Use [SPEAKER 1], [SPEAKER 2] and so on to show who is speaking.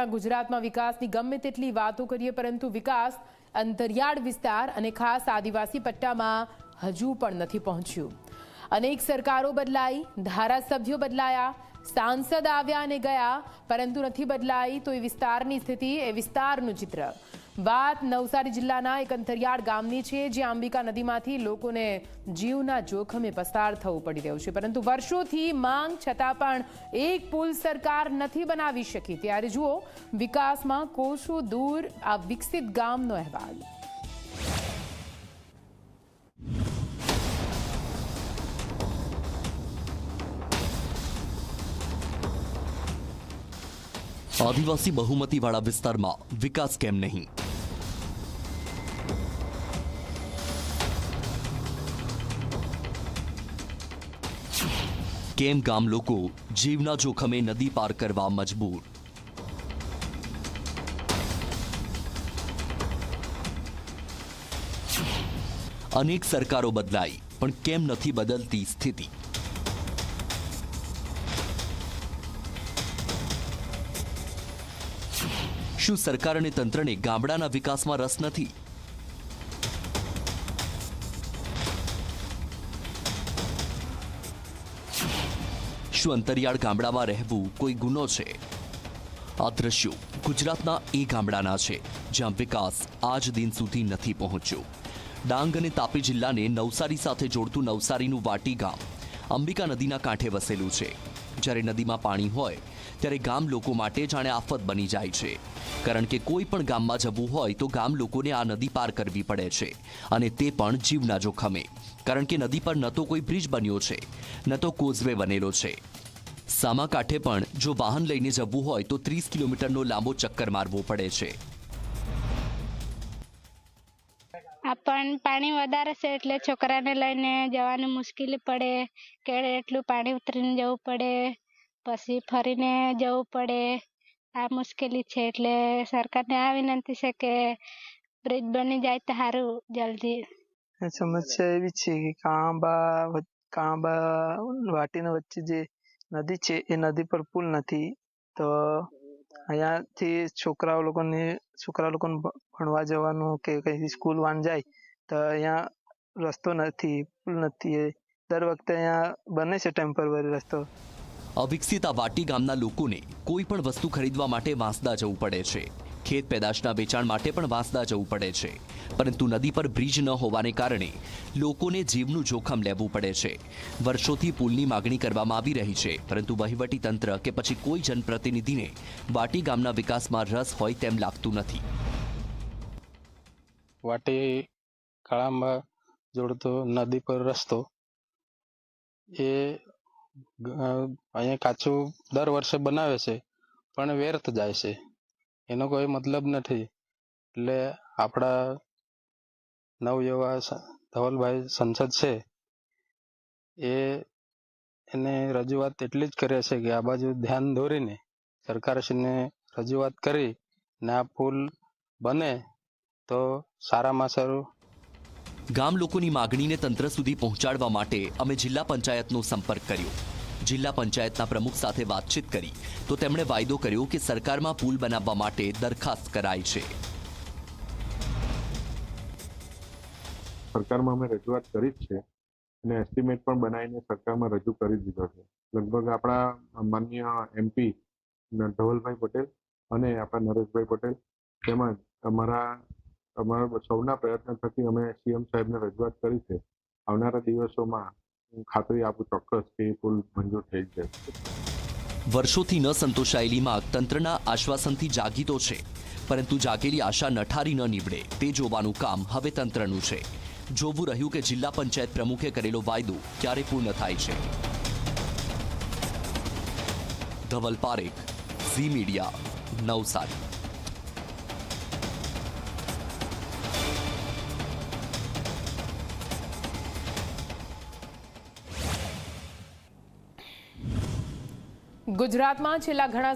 [SPEAKER 1] આપણા ગુજરાતમાં વિકાસની ગમે તેટલી વાતો કરીએ, પરંતુ વિકાસ અંતરિયાળ વિસ્તાર અને ખાસ આદિવાસી પટ્ટામાં હજુ પણ નથી પહોંચ્યું। અનેક સરકારો બદલાઈ, ધારાસભ્યો બદલાયા, સાંસદ આવ્યા અને ગયા, પરંતુ નથી બદલાઈ તો એ વિસ્તારની સ્થિતિ, એ વિસ્તારનું ચિત્ર। વાત નવસારી જિલ્લાના એક અંતરિયાળ ગામની છે, જ્યાં અંબિકા નદીમાંથી લોકોને જીવના જોખમે પસાર થવું પડી રહ્યું છે, પરંતુ વર્ષોથી માંગ છતાં પણ એક પુલ સરકાર નથી બનાવી શકી। ત્યારે જુઓ વિકાસમાં કોશો દૂર આ વિકસિત ગામનો અહેવાલ।
[SPEAKER 2] आदिवासी बहुमतीवाળા વિસ્તારમાં વિકાસ કેમ નહીં? કેમ ગામ લોકો જીવના જોખમે નદી પાર કરવા મજબૂર? અનેક સરકારો બદલાઈ, પણ કેમ નથી બદલતી સ્થિતિ? શું સરકાર અને તંત્રને ગામડાના વિકાસમાં રસ નથી? શું અંતરિયાળ ગામડામાં રહેવું કોઈ ગુનો છે? આ દ્રશ્યો ગુજરાતના એ ગામડાના છે જ્યાં વિકાસ આજ દિન સુધી નથી પહોંચ્યો। ડાંગ અને તાપી જિલ્લાને નવસારી સાથે જોડતું નવસારીનું વાટી ગામ અંબિકા નદીના કાંઠે વસેલું છે। જ્યારે નદીમાં પાણી હોય ત્યારે ગામ લોકો માટે જાણે આફત બની જાય છે, કારણ કે કોઈ પણ ગામમાં જવું હોય તો ગામ લોકોને આ નદી પાર કરવી પડે છે, અને તે પણ જીવના જોખમે, કારણ કે નદી પર ન તો કોઈ બ્રિજ બન્યો છે, ન તો કોઝવે બનેલો છે। સામા કાંઠે પણ જો વાહન લઈને જવું હોય તો 30 કિલોમીટરનો લાંબો ચક્કર મારવો પડે છે।
[SPEAKER 3] પાણી વધારે છે એટલે છોકરાને લઈને જવાની મુશ્કેલી પડે, કે એટલું પાણી ઉતરીને જવું પડે, પછી ફરીને જવું પડે। આ મુશ્કેલી છે, એટલે સરકારને આ વિનંતી છે કે બ્રિજ બની જાય તો સારું જલ્દી।
[SPEAKER 4] સમસ્યા એવી છે કે કાંબા વાટીના વચ્ચે જે નદી છે એ નદી પર પુલ નથી, તો અહીંયાથી છોકરા લોકોને ભણવા જવાનું કે કઈ સ્કૂલ વાન જાય તો અહીંયા રસ્તો નથી, પુલ નથી। દર વખતે અહીંયા બને છે ટેમ્પરરી રસ્તો।
[SPEAKER 2] અવિકસિત આ વાટી ગામના લોકોને કોઈ પણ વસ્તુ ખરીદવા માટે વાંસદા જવું પડે છે, ખેત પેદાશના વેચાણ માટે પણ વાંસદા જવું પડે છે, પરંતુ નદી પર બ્રિજ ન હોવાને કારણે લોકોને જીવનું જોખમ લેવું પડે છે। વર્ષોથી પુલની માગણી કરવામાં આવી રહી છે, પરંતુ વહીવટી તંત્ર કે પછી કોઈ જનપ્રતિનિધિને વાટી ગામના વિકાસમાં રસ હોય તેમ લાગતું નથી।
[SPEAKER 5] વાટી કાળામાં જોડતો નદી પર રસ્તો એ અહીંયા કાચું દર વર્ષે બનાવે છે, પણ વ્યર્થ જાય છે, એનો કોઈ મતલબ નથી। એટલે આપણા નવયુવા ધવલભાઈ સંસદ છે એને રજૂઆત એટલી જ કરે છે કે આ બાજુ ધ્યાન દોરીને સરકારશ્રીને રજૂઆત કરી ને આ પુલ બને તો સારામાં સારું।
[SPEAKER 2] ગામ લોકોની માગણીને તંત્ર સુધી પહોંચાડવા માટે અમે જિલ્લા પંચાયતનો સંપર્ક કર્યો। જિલ્લા પંચાયતના પ્રમુખ સાથે વાતચીત કરી તો તેમણે વાયદો કર્યો કે સરકારમાં પુલ બનાવવા માટે દરખાસ્ત કરાઈ છે।
[SPEAKER 6] સરકારમાં અમે રજૂઆત કરી છે અને એસ્ટિમેટ પણ બનાવીને સરકારમાં રજૂ કરી દીધો છે। લગભગ આપણા માનનીય MP ધવલભાઈ પટેલ અને આપણા નરેશભાઈ પટેલ તેમજ અમારા સૌના પ્રયત્ન થકી અમે CM સાહેબને રજૂઆત કરી છે। આવનારા દિવસોમાં હું ખાતરી આપું ચોક્કસ કે પુલ મંજૂર થઈ જશે।
[SPEAKER 2] વર્ષોથી ન સંતોષાયેલી માંગ તંત્રના આશ્વાસનથી જાગી તો છે, પરંતુ જાગેલી આશા નઠારી ન નીવડે તે જોવાનું કામ હવે તંત્રનું છે। જોવું રહ્યું કે જિલ્લા પંચાયત પ્રમુખે કરેલો વાયદો ક્યારે પૂર્ણ થાય છે। ધવલ પારેખ, ઝી મીડિયા, નવસારી।
[SPEAKER 1] ગુજરાતમાં છેલ્લા ઘણા